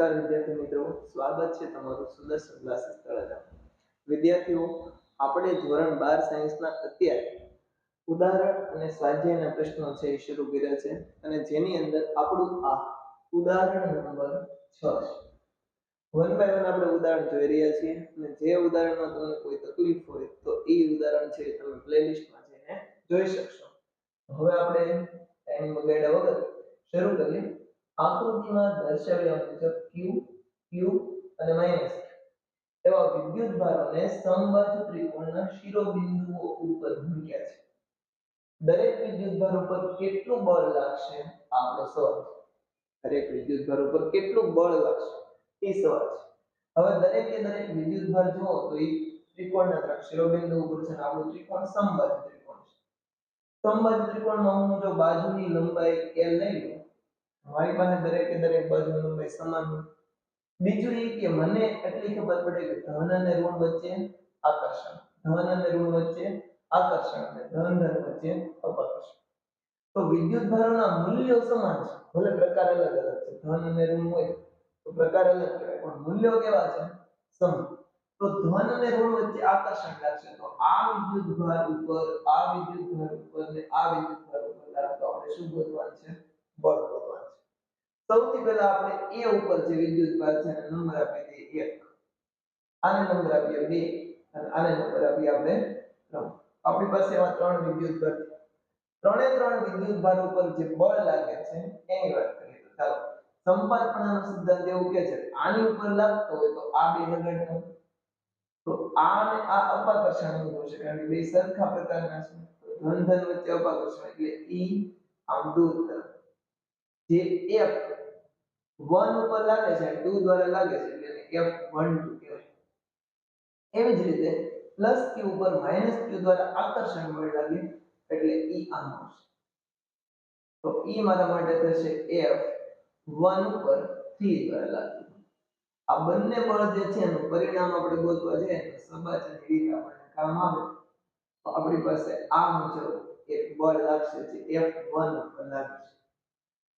નમસ્કાર વિદ્યાર્થી મિત્રો, સ્વાગત છે તમારું સુદર્શન ક્લાસીસ તળાજા. વિદ્યાર્થીઓ, આપણે ધોરણ 12 સાયન્સના અત્યારે ઉદાહરણ અને સ્વાધ્યાયના પ્રશ્નો છે એ શરૂ કર્યા છે અને જેની અંદર આપણું આ ઉદાહરણ નંબર 6 છે. વન બાય વન આપણે ઉદાહરણ જોઈ રહ્યા છીએ અને જે ઉદાહરણમાં તમને કોઈ તકલીફ હોય તો એ ઉદાહરણ છે તમે પ્લેલિસ્ટમાં જઈને જોઈ શકશો. હવે આપણે ટાઈમ બગાડ્યા વગર શરૂ કરીએ. આકૃતિમાં દર્શાવ્યા મુજબ q, q અને માઈનસ એવા વિદ્યુત ભારોને સમબાજુ ત્રિકોણના શિરોબિંદુઓ ઉપર મૂક્યા છે. દરેક વિદ્યુત ભાર ઉપર કેટલું બળ લાગશે આપણો સવાલ છે. દરેક વિદ્યુત ભાર ઉપર કેટલું બળ લાગશે એ સવાલ છે. હવે દરેકે દરેક વિદ્યુત ભાર જુઓ તો એ ત્રિકોણના ત્રણ શિરોબિંદુ ઉપર છે અને આપણું ત્રિકોણ સમબાજુ ત્રિકોણ છે. સમબાજુ ત્રિકોણમાં હું જો બાજુની લંબાઈ l લઈ લઉં, મારી પાસે દરેકે દરેક બાજુની લંબાઈ સમાન હોય. બીજું એ કે મને એટલી ખબર પડે કે ધન અને ઋણ વચ્ચે આકર્ષણ, ધન અને ઋણ વચ્ચે આકર્ષણ અને ધન ધન વચ્ચે અપકર્ષણ. તો વિદ્યુત ભારોના મૂલ્યો સમાન છે, ભલે પ્રકાર અલગ અલગ છે. ધન અને ઋણ હોય તો પ્રકાર અલગ કહેવાય, પણ મૂલ્યો કેવા છે? સમાન. તો ધન અને ઋણ વચ્ચે આકર્ષણ લાગશે તો આ વિદ્યુત ભાર ઉપર, આ વિદ્યુત ભાર ઉપર ને આ વિદ્યુત ભાર ઉપર લાગતો આપણે શું ગોતવાનું છે? બળ ગોતવાનું છે. સૌથી પહેલા આપણે a ઉપર જે વિદ્યુત ભાર છે એને નંબર આપી દઈએ 1, આને નંબર આપીએ 2 અને આને નંબર આપીએ આપણે 3. આપણી પાસે એવા ત્રણ વિદ્યુત ભાર છે. ત્રણે ત્રણ વિદ્યુત ભાર ઉપર જે બળ લાગે છે એની વાત કરીએ તો ચાલો. સંપાતપણાનો સિદ્ધાંત એવું કહે છે આની ઉપર લાગતો હોય તો આ બે લગાડતો, તો આ અને આ અપાકર્ષણ હશે કારણ કે બે સરખા પ્રકારના છે. ધન ધન વચ્ચે અપાકર્ષણ એટલે E આમ દૂર તરફ. જે F1 ઉપર લાગે છે 2 દ્વારા લાગે છે એટલે F12 કહેવાય. એવી જ રીતે પ્લસ q ઉપર માઈનસ q દ્વારા આકર્ષણ બળ લાગે એટલે E આમ આવશે. તો E મારા માટે થશે F1 ઉપર 3 દ્વારા લાગતું. આ બંને બળ જે છે એનું પરિણામ આપણે ગોતવા જઈએ તો સબાચની રીત આપણને કામ આવે. તો આપણી પાસે આ મુજબ એક બળ લાગશે જે F1 ઉપર લાગશે.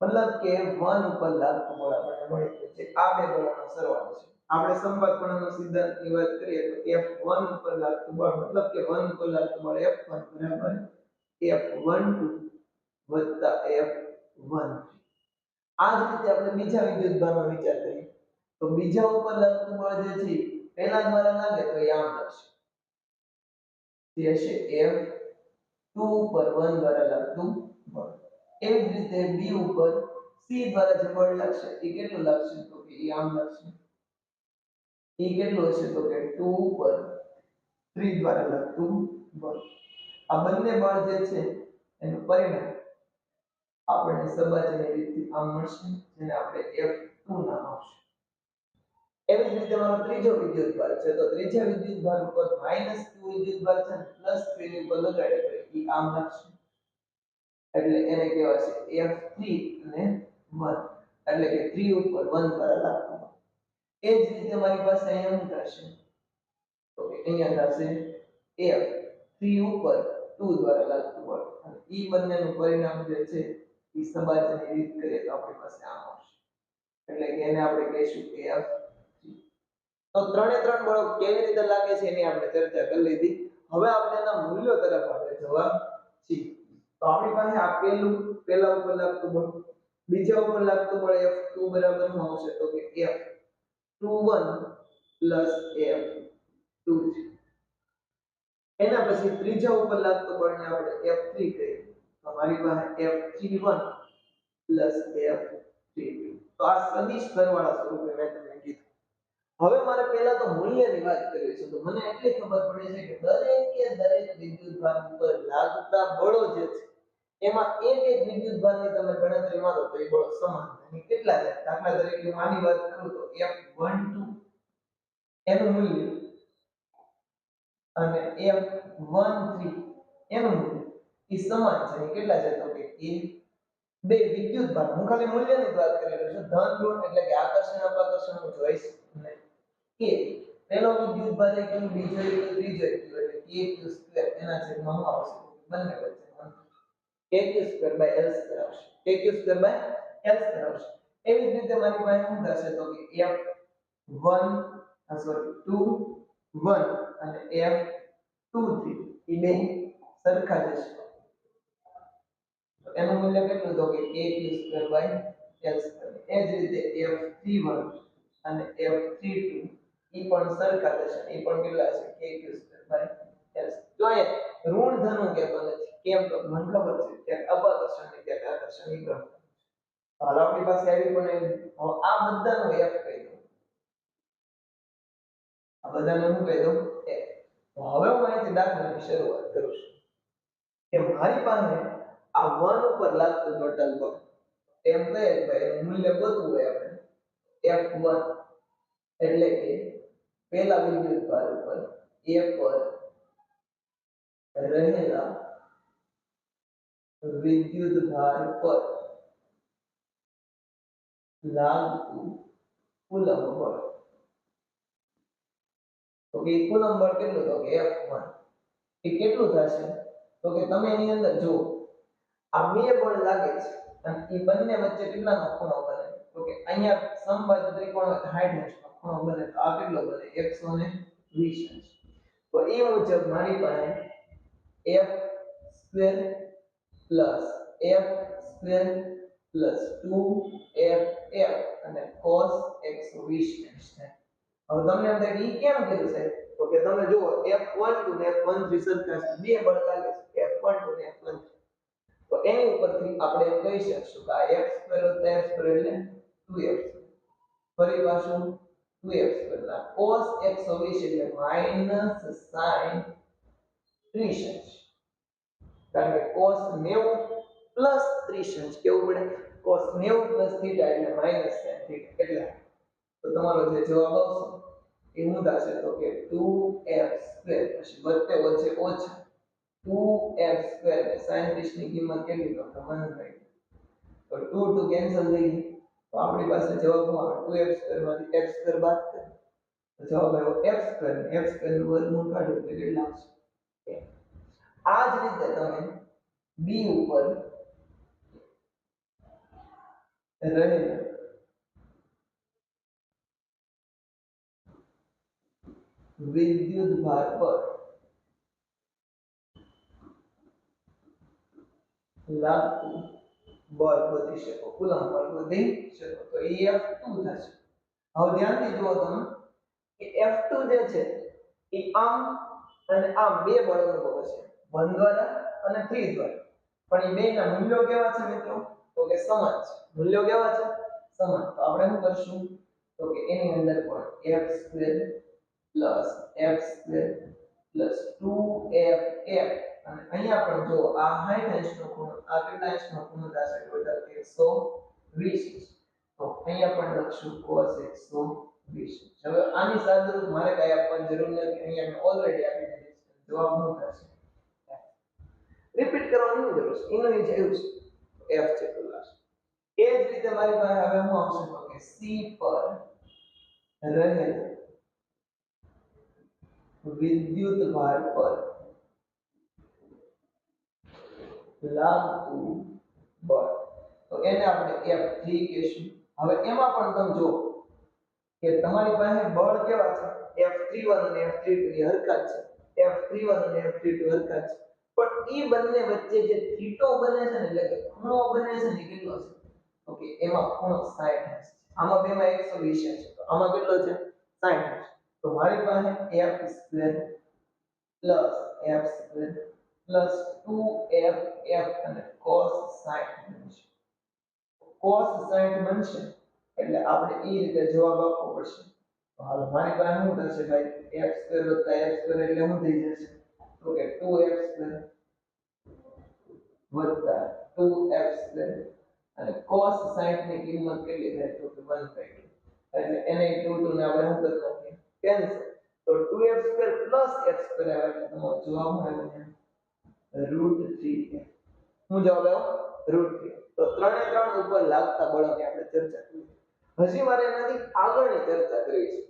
મતલબ કે 1 ઉપર લાગતું બળ આપણને મળી ગયું છે. આ બે બળનો સરવાળો છે. આપણે સંપાતપણાનો સિદ્ધાંતની વાત કરીએ તો F1 ઉપર લાગતું બળ મતલબ કે 1 ઉપર લાગતું બળ F1 બરાબર F12 F13. આ જ રીતે આપણે બીજા વિદ્યુત ભારનો વિચાર કરીએ તો બીજા ઉપર લાગતું બળ જે છે પહેલા દ્વારા લાગે તો એ આમ લાગશે. જે છે F2 ઉપર 1 દ્વારા લાગતું બળ. એવી જ રીતે B ઉપર C દ્વારા જે બળ લાગશે એ કેટલું લાગશે તો કે એ આમ લાગશે. એ કેટલું હશે તો કે 2 ઉપર 3 દ્વારા લાગતું બળ. આ બંને બળ જે છે એનું પરિણામ આપણે સબાચની રીતથી આમ મળશે જેને આપણે F2 નામ આપશું. એવી જ રીતે મારો ત્રીજો વિદ્યુત ભાર છે તો ત્રીજા વિદ્યુત ભાર ઉપર -q વિદ્યુત ભાર છે પ્લસ q ની ઉપર લગાડે તો એ આમ લાગશે. એટલે એને કહેવાય છે F3 અને 1 એટલે કે 3 ઉપર 1 દ્વારા લાગતું. એ જ રીતે મારી પાસે અહીંયા શું થશે તો કે અહીંયા થશે F3 ઉપર 2 દ્વારા લાગતું બળ અને એ બંનેનું પરિણામ જે છે એ સબાચની રીત કરીએ તો આપણી પાસે આમ આવશે. એટલે કે એને આપણે કહીશું F3. તો ત્રણે ત્રણ બળો કેવી રીતે લાગે છે એની આપણે ચર્ચા કરી લીધી. હવે આપણે એના મૂલ્યો તરફ આપણે જવા છીએ. તો આપણી પાસે આ પહેલા ઉપર લાગતું બળ, બીજા ઉપર લાગતું બળ F2 બરાબર શું આવશે તો કે F21 F23. એના પછી ત્રીજા ઉપર લાગતું બળને આપણે F3 કહીએ તો મારી પાસે F31 F32. તો આ સદિશ સરવાળા સ્વરૂપે મેં તમને કીધું. હવે મારે પહેલા તો મૂલ્યની વાત કરવી છે તો મને એટલી ખબર પડે છે કે દરેક વિદ્યુત ભાર ઉપર લાગતા બળો જે છે એમાં એક એક વિદ્યુત ભારની તમે ગણતરી મારો તો એ બળો સમાન થાય. કેટલા છે? દાખલા તરીકે હું આની વાત કરું તો F12 એનું મૂલ્ય અને F13 એનું મૂલ્ય એ સમાન છે. કેટલા છે તો કે એ બે વિદ્યુત ભાર. હું ખાલી મૂલ્યની જ વાત કરી રહ્યો છું. ધન ઋણ એટલે કે આકર્ષણ અપાકર્ષણ હું જોઈશ નહીં. કે પહેલો વિદ્યુત ભાર એક બીજો એક ત્રીજો એક એટલે kq² એના છેદમાં શું આવશે બંને વચ્ચે kq² / L² આવશે. kq² / L² આવશે. એવી જ રીતે મારી પાસે શું થશે તો કે F1 2 1 અને F2 3 એ બે સરખા જ હશે. તો એનું મૂલ્ય કેટલું તો કે k2/s. એ જ રીતે F31 અને F32 એ પણ સરખા થશે. એ પણ કેટલા હશે k2/s. જો એ ઋણ ધનુ કહેતો નથી. કેમ તો મને ખબર છે કે અપાકર્ષણ ની કે આકર્ષણ ક્રમ. હાલ આપણી પાસે આવી પણ આ બધાનો f કહી દો. આ બધાનો હું કહી દઉં f. તો હવે હું અહીંથી દાખલાની શરૂઆત કરું છું કે મારી પાસે આ 1 ઉપર લાગતું ટોટલ બળ એમ કહે કે ભાઈ એનું મૂલ્ય ગોતવું હોય આપણે f1 એટલે કે પહેલા વિદ્યુત ભાર ઉપર a પર રહેલા વિદ્યુત ભાર પર લાગતું કુલંબ બળ. તો કે કુલંબ બળ કેટલું તો કે F1 એ કેટલું થશે તો કે તમે એની અંદર જો આ બે બળ લાગે છે અને એ બંને વચ્ચે કેટલાનો ખૂણો બને તો કે અહીંયા સમબાજુ ત્રિકોણ હોય 60 અંશનો ખૂણો બને તો આ કેટલો બને 120 અંશ. તો એ મુજબ મારી પાસે f square plus f square plus 2ff અને cos 120 અંશ થાય. હવે તમને એમ થાય કે ઈ કેમ કર્યું છે તો કે તમે જુઓ f12 ને f13 સરખા છે. બે બળ લાગે છે f12 ને f13. તો એની ઉપરથી આપણે એમ કહી શકશું કે આ f સ્ક્વેર વત્તા f સ્ક્વેર એટલે 2f. ફરી પાછું 2f સ્ક્વેર ના cos 120 એટલે માઈનસ sin 30 અંશ. કારણ કે cos 90 પ્લસ 30 અંશ કેવું પડે cos 90 પ્લસ થીટા એટલે માઈનસ sin થીટા. એટલે તો તમારો જે જવાબ આવશે એ શું થશે તો કે 2f સ્ક્વેર પછી વચ્ચે વચ્ચે ઓછા 2f સ્ક્વેર ને sin 30 ની કિંમત કેટલી તો 1/2. તો 2 2 કેન્સલ થઈ ગઈ. તો આપણી પાસે જવાબમાં આવે 2f સ્ક્વેર માંથી f સ્ક્વેર બાદ કરીએ તો જવાબ આવ્યો f સ્ક્વેર ને f સ્ક્વેર નું વર્ગમૂળ કાઢો એટલે કેટલા આવશે. આ જ રીતે તમે b ઉપર રહેલા વિદ્યુત ભાર પર લાગતું બળ શોધી શકો કુલંબ બળ શોધી શકો તો F2 થશે. હવે ધ્યાનથી જુઓ તમે કે F2 જે છે એ આમ અને આમ બે બળ અનુભવે છે 1 દ્વારા અને 3 દ્વારા. પણ એ બેના મૂલ્યો કેવા છે મિત્રો તો કે સમાન છે. મૂલ્યો કેવા છે સમાન. તો આપણે શું કરશું તો કે એની અંદર પણ f square plus f square plus 2ff અને અહીંયા પણ જો આ 60 અંશનો ખૂણો આ કેટલા અંશનો ખૂણો થશે ટોટલ 120. તો અહીંયા પણ લખશું cos 120. હવે આની સાદુરૂપ મારે કઈ આપવાની જરૂર નથી. અહીંયા મેં ઓલરેડી આપી દીધી છે. જવાબ શું થશે રિપીટ કરવાની જરૂર છે. એનું એ જેવું છે f છે પ્લસ. એ જ રીતે મારી પાસે હવે શું આવશે તો કે c પર રહેલ વિદ્યુત ભાર પર લાગતું બળ તો એને આપણે F3 કહીશું. હવે એમાં પણ તમે જો કે તમારી પાસે બળ કેવા છે F31 અને F32 એ હરખા જ છે. F31 અને F32 હરખા જ છે. પણ ઈ બંને વચ્ચે જે થીટો બને છે ને એટલે કે ખૂણો બને છે ને કેટલો છે ઓકે એમાં ખૂણો 60 છે. આમાં બેમાં 120 છે. તો આમાં કેટલો છે 60 છે. તો મારી પાસે f square plus f square plus 2ff અને cos 60 બનશે. cos 60 બનશે એટલે આપણે એ રીતે જવાબ આપવો પડશે. તો હાલ મારી પાસે શું થશે ભાઈ f સ્ક્વેર વત્તા f સ્ક્વેર એટલે શું થઈ જશે તો કે 2f સ્ક્વેર વત્તા 2f સ્ક્વેર અને cos 60 ની કિંમત કેટલી થાય તો કે 1/2. એટલે એને 2 ને આપણે શું કરી નાખીએ કેન્સલ. તો 2f square plus f square આવે એટલે તમારો જવાબ આવે છે √3f. શું જવાબ આવ્યો √3. તો ત્રણે ત્રણ ઉપર લાગતા બળોની આપણે ચર્ચા કરી. હજી મારે એનાથી આગળની ચર્ચા કરવી છે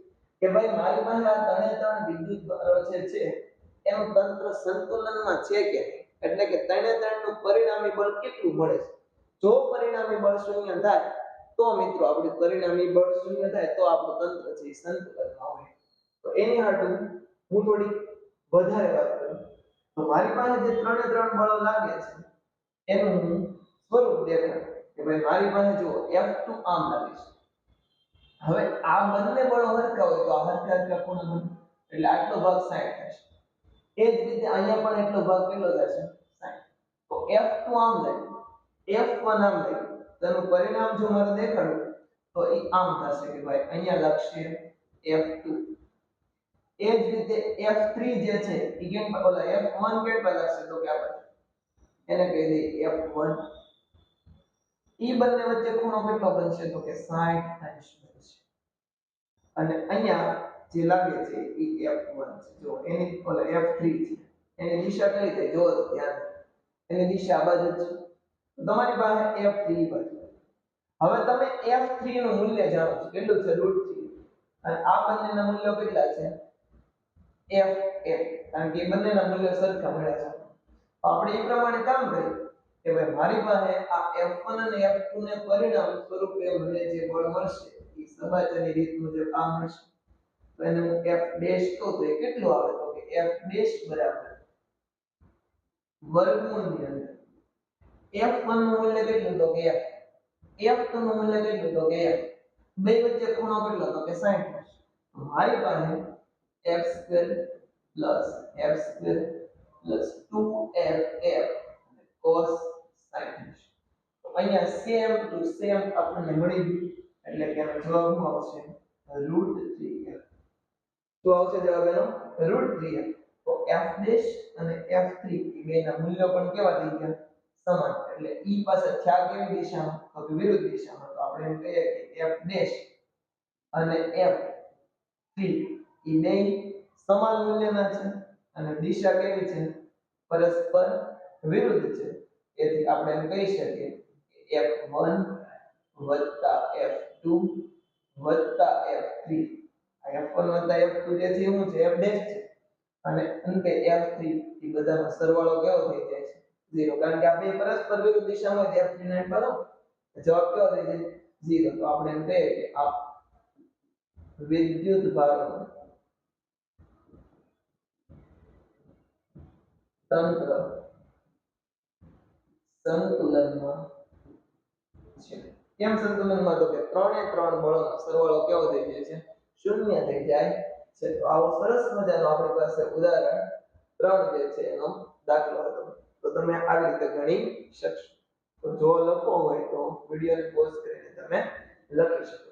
કે ભાઈ મારી પાસે આ ત્રણે ત્રણ વિદ્યુત ભારો છે એનું તંત્ર સંતુલનમાં છે કે નહીં. એટલે કે ત્રણે ત્રણ નું પરિણામી બળ કેટલું મળે છે. જો પરિણામી બળ શૂન્ય થાય તો મિત્રો આપણું પરિણામી બળ શૂન્ય થાય તો આપણું તંત્ર છે એ સંતુલનમાં હોય. તો એની હાટુ હું થોડી વધારે વાત કરું તો મારી પાસે જે ત્રણે ત્રણ બળો લાગે છે એનું હું સ્વરૂપ દેખાડું કે ભાઈ મારી પાસે જો F2 આમ લાગે છે. હવે આ બંને બળો હરખા હોય તો આ હરખા હરખા ખૂણે બને એટલે આટલો ભાગ 60 થશે. એ જ રીતે અહીંયા પણ એટલો ભાગ કેટલો થશે 60. તો F2 આમ લાગે F1 આમ લાગે તેનું પરિણામ જો મારે દેખાડવું તો એ આમ થશે કે ભાઈ અહીંયા લાગશે F2. એ જ રીતે F3 જે છે એ કેમ ઓલા F1 કેટલા લાગશે તો કે આપણે એને કહી દઈએ F1. ઈ બંને વચ્ચે ખૂણો કેટલો બનશે તો કે 60 અંશ બનશે. અને અહીંયા જે લાગે છે એ F1 છે. જો એની ઓલા F3 છે એની દિશા કઈ થઈ જો તો ધ્યાન એની દિશા આ બાજુ છે. તો તમારી પાસે F3 બાજુ. હવે તમે F3 નું મૂલ્ય જાણો છો કેટલું છે √3 અને આ બંનેના મૂલ્યો કેટલા છે F1 કારણ કે બંનેના મૂલ્યો સરખા મળ્યા છે. આપણે એ પ્રમાણે કામ કરીએ કે ભાઈ મારી પાસે આ F1 અને F2 ને પરિણામ સ્વરૂપે મને જે બળ મળશે એ સબાચરની રીત મુજબ આ મળશે. તો એને હું F ડેશ કહું તો એ કેટલું આવે તો કે F ડેશ બરાબર વર્ગમૂળની અંદર F1 નું મૂલ્ય કેટલું તો કે F F2 નું મૂલ્ય કેટલું તો કે F બે વચ્ચે ખૂણો કેટલો તો કે 60 થશે. મારી પાસે f² + f² + 2ff cos 60 થશે. તો અહીંયા સેમ ટુ સેમ આપણને મળી ગયું એટલે કે એનો જવાબ શું આવશે √3f. તો આવશે જવાબ એનો √3f. તો f ડેશ અને f3 એ બેના મૂલ્યો પણ કેવા થઈ ગયા સમાન એટલે e પાસે થયા કેવી દિશામાં તો કે વિરુદ્ધ દિશામાં. તો આપણે એમ કહીએ કે f ડેશ અને f3 એ બે સમાન મૂલ્યના છે અને દિશા કેવી છે પરસ્પર વિરુદ્ધ છે. તેથી આપણે એમ કહી શકીએ કે f1 + f2 + f3 આ f1 + f2 જે છે શું છે f ડેશ છે અને અંતે f3 એ બધાનો સરવાળો કેવો થઈ જાય છે 0 કારણ કે આ બે પરસ્પર વિરુદ્ધ દિશામાં f3 ને કરો જવાબ કેવો થઈ જાય 0. તો આપણે એમ કહીએ કે આ વિદ્યુત ભારો તંત્ર સંતુલનમાં છે. કેમ સંતુલનમાં તો કે ત્રણે ત્રણ બળોનો સરવાળો કેવો થઈ જાય છે શૂન્ય થઈ જાય છે. તો આવો સરસ મજાનો આપણી પાસે ઉદાહરણ 3 જે છે એનો દાખલો હતો. તો તમે આવી રીતે ગણી શકશો. તો જો લખવો હોય તો વિડિયોને પોઝ કરીને તમે લખી શકો.